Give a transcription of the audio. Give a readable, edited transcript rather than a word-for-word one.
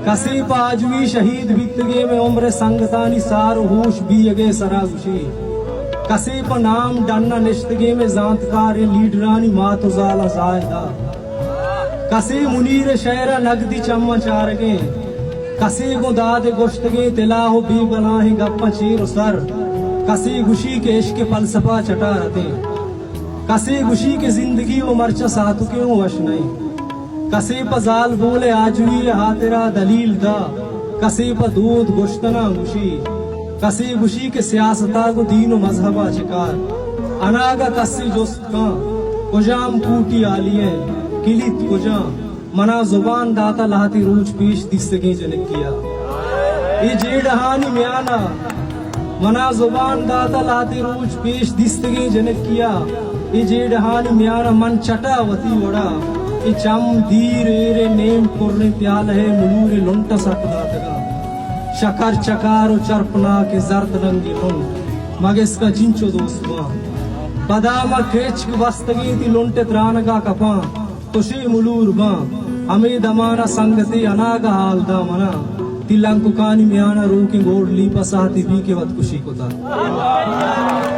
कसी पाजवी शहीद बितगे में उम्र संगतानी सार होश बीयगे सरागुशी कसी पर नाम डन्ना निश्तगे में जांतकार लीडरानी मातुजाला जायदा कसी मुनीर शहरा नगदी चम्मा चारगे कसी गुदाद गोश्तगे तिलाहो बी बनाहे गप्पा चीर सर कसी गुशी के इश्क फलसफा चटा रते कसी गुशी के जिंदगी वो मर्चा सातु के वश नहीं कसी पजाल बोले आजुई हातेरा दलील दा कसी पर दूध गोश्तना गुशी कसी गुशी के सियासता को दीनो मजहबा चिकार अनागा कसी जोस्त का कुजाम कूटी आलिए किलित कुजा मना जुबान दाता लाती रूज पीश दिसगे जनक किया ये जेडहानी म्याना मना जुबान दाता लाती रूज पेश दिस्तगे जनक किया ये जेडहानी म्याना मन चटावती वड़ा ये चम धीर एरे नेम पुरने प्याल है मुलूरे लुंटा सट दातगा शकर चकार चरपना के जर्द रंगी लुन मगेस का जिंचो दोस्तवा बदामा केच वस्तगी ती लुंटे त्रानगा कपा तुशी मुलूर बा हमें दमाना संगति अनागा हाल दा मना तिलंकु कानी म्याना रूकी गोड ली पसाती भी के वत खुशी को था